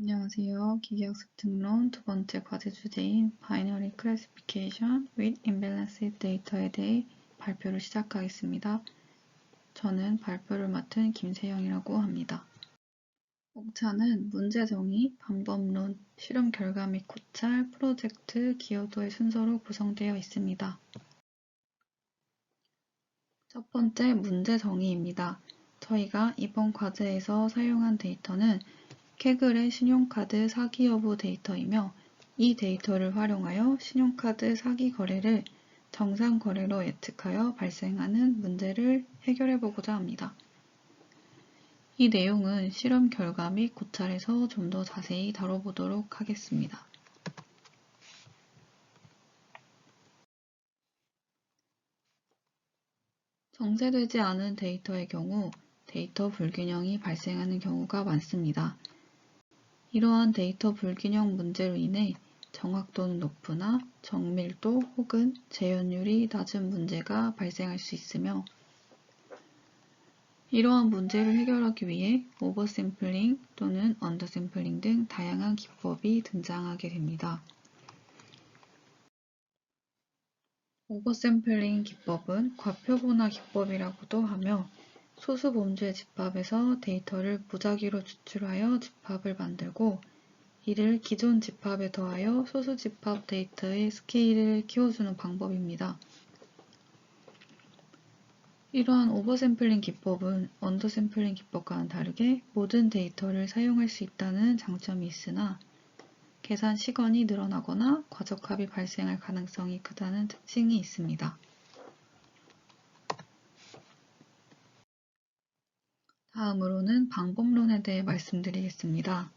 안녕하세요. 기계학습 등론 두 번째 과제 주제인 Binary Classification with Imbalanced Data에 대해 발표를 시작하겠습니다. 저는 발표를 맡은 김세영이라고 합니다. 목차는 문제 정의, 방법론, 실험 결과 및 고찰, 프로젝트, 기여도의 순서로 구성되어 있습니다. 첫 번째 문제 정의입니다. 저희가 이번 과제에서 사용한 데이터는 캐글의 신용카드 사기 여부 데이터이며 이 데이터를 활용하여 신용카드 사기 거래를 정상 거래로 예측하여 발생하는 문제를 해결해 보고자 합니다. 이 내용은 실험 결과 및 고찰에서 좀 더 자세히 다뤄보도록 하겠습니다. 정제되지 않은 데이터의 경우 데이터 불균형이 발생하는 경우가 많습니다. 이러한 데이터 불균형 문제로 인해 정확도는 높으나 정밀도 혹은 재현율이 낮은 문제가 발생할 수 있으며 이러한 문제를 해결하기 위해 오버샘플링 또는 언더샘플링 등 다양한 기법이 등장하게 됩니다. 오버샘플링 기법은 과표분화 기법이라고도 하며 소수 범주의 집합에서 데이터를 무작위로 추출하여 집합을 만들고 이를 기존 집합에 더하여 소수 집합 데이터의 스케일을 키워주는 방법입니다. 이러한 오버샘플링 기법은 언더샘플링 기법과는 다르게 모든 데이터를 사용할 수 있다는 장점이 있으나 계산 시간이 늘어나거나 과적합이 발생할 가능성이 크다는 특징이 있습니다. 다음으로는 방법론에 대해 말씀드리겠습니다.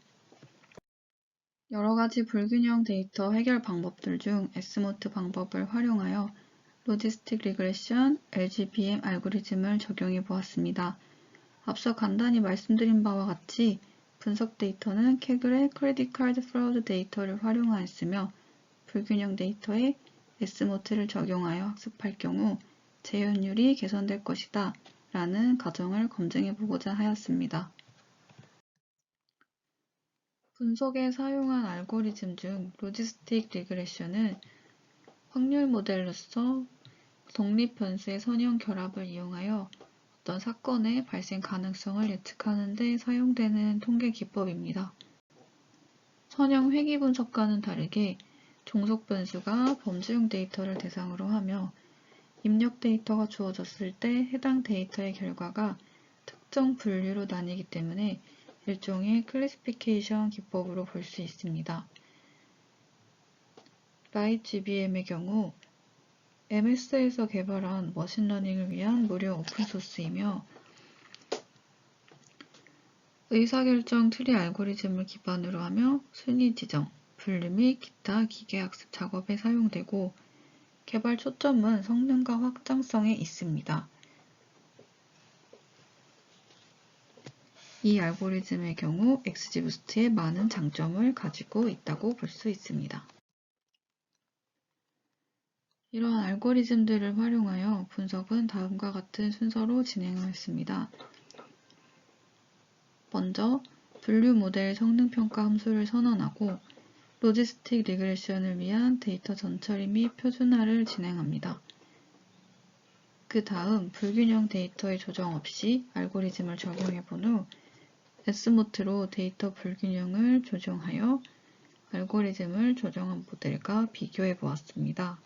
여러 가지 불균형 데이터 해결 방법들 중 SMOT 방법을 활용하여 로지스틱 리그레션, LGBM 알고리즘을 적용해 보았습니다. 앞서 간단히 말씀드린 바와 같이 분석 데이터는 캐글의 크레딧 카드 프로드 데이터를 활용하였으며 불균형 데이터에 SMOT를 적용하여 학습할 경우 재현율이 개선될 것이다 라는 가정을 검증해 보고자 하였습니다. 분석에 사용한 알고리즘 중 로지스틱 리그레션은 확률 모델로서 독립 변수의 선형 결합을 이용하여 어떤 사건의 발생 가능성을 예측하는 데 사용되는 통계 기법입니다. 선형 회귀 분석과는 다르게 종속 변수가 범주용 데이터를 대상으로 하며 입력 데이터가 주어졌을 때 해당 데이터의 결과가 특정 분류로 나뉘기 때문에 일종의 클래시피케이션 기법으로 볼 수 있습니다. RightGBM의 경우 MS에서 개발한 머신러닝을 위한 무료 오픈소스이며 의사결정 트리 알고리즘을 기반으로 하며 순위 지정, 분류 및 기타 기계학습 작업에 사용되고 개발 초점은 성능과 확장성에 있습니다. 이 알고리즘의 경우 XGBoost의 많은 장점을 가지고 있다고 볼 수 있습니다. 이러한 알고리즘들을 활용하여 분석은 다음과 같은 순서로 진행하였습니다. 먼저 분류 모델 성능평가 함수를 선언하고 로지스틱 리그레션을 위한 데이터 전처리 및 표준화를 진행합니다. 그 다음 불균형 데이터의 조정 없이 알고리즘을 적용해 본 후 SMOT로 데이터 불균형을 조정하여 알고리즘을 조정한 모델과 비교해 보았습니다.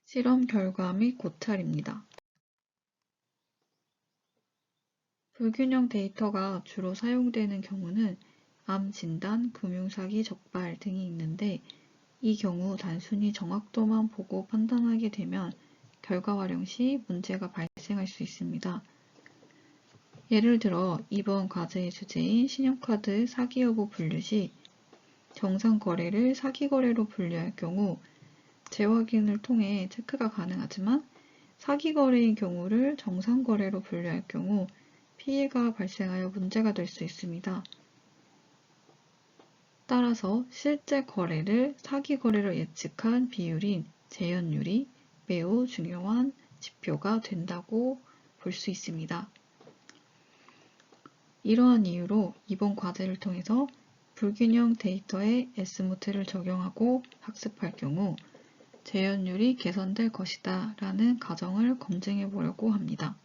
실험 결과 및 고찰입니다. 불균형 데이터가 주로 사용되는 경우는 암 진단, 금융사기 적발 등이 있는데 이 경우 단순히 정확도만 보고 판단하게 되면 결과 활용 시 문제가 발생할 수 있습니다. 예를 들어 이번 과제의 주제인 신용카드 사기 여부 분류 시 정상 거래를 사기 거래로 분류할 경우 재확인을 통해 체크가 가능하지만 사기 거래인 경우를 정상 거래로 분류할 경우 피해가 발생하여 문제가 될 수 있습니다. 따라서 실제 거래를 사기 거래로 예측한 비율인 재현율이 매우 중요한 지표가 된다고 볼 수 있습니다. 이러한 이유로 이번 과제를 통해서 불균형 데이터에 S모트를 적용하고 학습할 경우 재현율이 개선될 것이다 라는 가정을 검증해 보려고 합니다.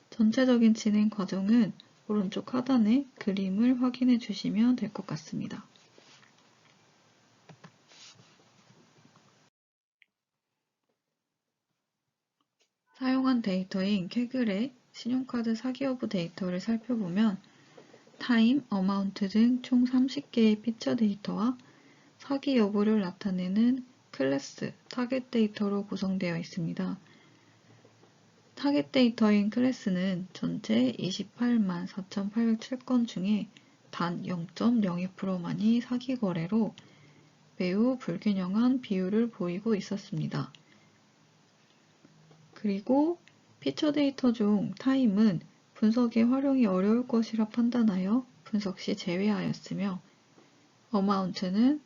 전체적인 진행 과정은 오른쪽 하단의 그림을 확인해 주시면 될 것 같습니다. 사용한 데이터인 캐글의 신용카드 사기 여부 데이터를 살펴보면 타임, 어마운트 등 총 30개의 피처 데이터와 사기 여부를 나타내는 클래스, 타겟 데이터로 구성되어 있습니다. 타겟 데이터인 클래스는 전체 28만 4,807건 중에 단 0.02%만이 사기 거래로 매우 불균형한 비율을 보이고 있었습니다. 그리고 피처 데이터 중 타임은 분석에 활용이 어려울 것이라 판단하여 분석 시 제외하였으며 어마운트는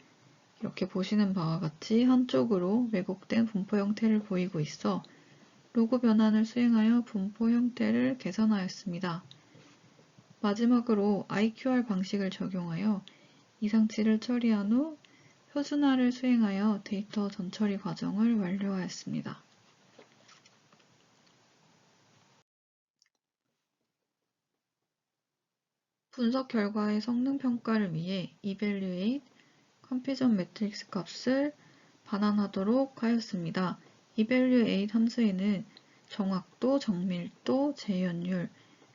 이렇게 보시는 바와 같이 한쪽으로 왜곡된 분포 형태를 보이고 있어 로고 변환을 수행하여 분포 형태를 개선하였습니다. 마지막으로 IQR 방식을 적용하여 이상치를 처리한 후 표준화를 수행하여 데이터 전처리 과정을 완료하였습니다. 분석 결과의 성능 평가를 위해 evaluate, confusion matrix 값을 반환하도록 하였습니다. evaluate 함수에는 정확도, 정밀도, 재현율,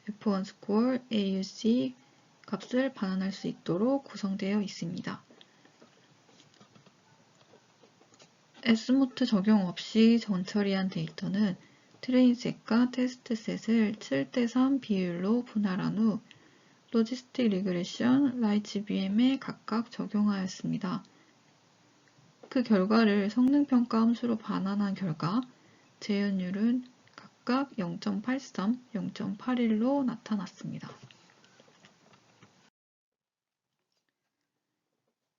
F1 스코어, AUC 값을 반환할 수 있도록 구성되어 있습니다. S모트 적용 없이 전처리한 데이터는 트레인셋과 테스트셋을 7:3 비율로 분할한 후 로지스틱 리그레션, 라이츠비엠에 각각 적용하였습니다. 그 결과를 성능평가 함수로 반환한 결과 재현율은 각각 0.83, 0.81로 나타났습니다.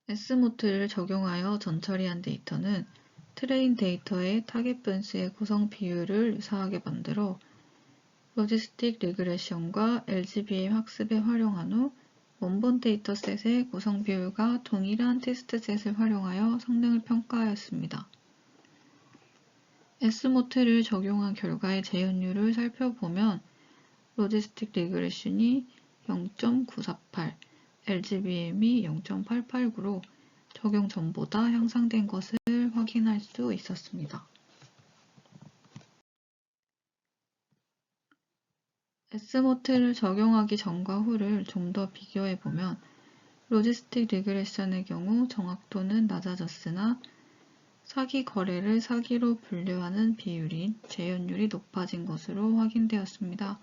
S모트를 적용하여 전처리한 데이터는 트레인 데이터의 타겟 변수의 구성 비율을 유사하게 만들어 로지스틱 리그레션과 LGBM 학습에 활용한 후 원본 데이터셋의 구성 비율과 동일한 테스트셋을 활용하여 성능을 평가하였습니다. S모트를 적용한 결과의 재현율을 살펴보면 로지스틱 리그레션이 0.948, LGBM이 0.889로 적용 전보다 향상된 것을 확인할 수 있었습니다. S모트를 적용하기 전과 후를 좀 더 비교해보면 로지스틱 리그레션의 경우 정확도는 낮아졌으나 사기 거래를 사기로 분류하는 비율인 재현율이 높아진 것으로 확인되었습니다.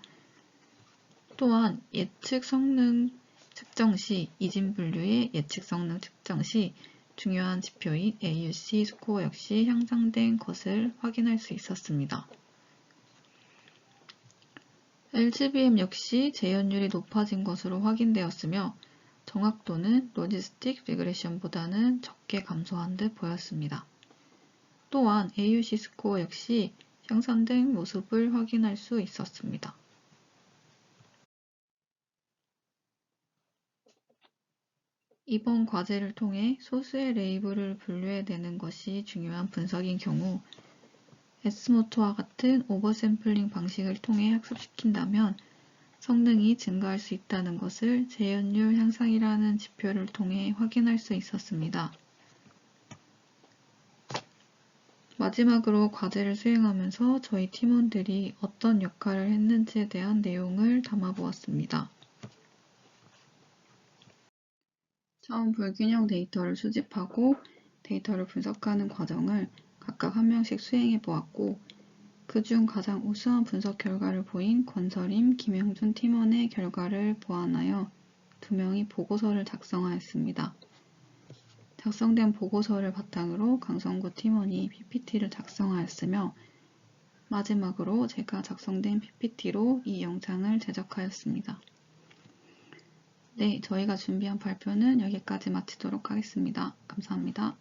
또한 예측 성능 측정 시 이진 분류의 예측 성능 측정 시 중요한 지표인 AUC 스코어 역시 향상된 것을 확인할 수 있었습니다. LGBM 역시 재현율이 높아진 것으로 확인되었으며 정확도는 로지스틱 리그레션보다는 적게 감소한 듯 보였습니다. 또한 AUC 스코어 역시 향상된 모습을 확인할 수 있었습니다. 이번 과제를 통해 소수의 레이블을 분류해내는 것이 중요한 분석인 경우 S모트와 같은 오버샘플링 방식을 통해 학습시킨다면 성능이 증가할 수 있다는 것을 재현율 향상이라는 지표를 통해 확인할 수 있었습니다. 마지막으로 과제를 수행하면서 저희 팀원들이 어떤 역할을 했는지에 대한 내용을 담아보았습니다. 처음 불균형 데이터를 수집하고 데이터를 분석하는 과정을 각각 한 명씩 수행해 보았고 그중 가장 우수한 분석 결과를 보인 권서림, 김영준 팀원의 결과를 보완하여 2명이 보고서를 작성하였습니다. 작성된 보고서를 바탕으로 강성구 팀원이 PPT를 작성하였으며 마지막으로 제가 작성된 PPT로 이 영상을 제작하였습니다. 네, 저희가 준비한 발표는 여기까지 마치도록 하겠습니다. 감사합니다.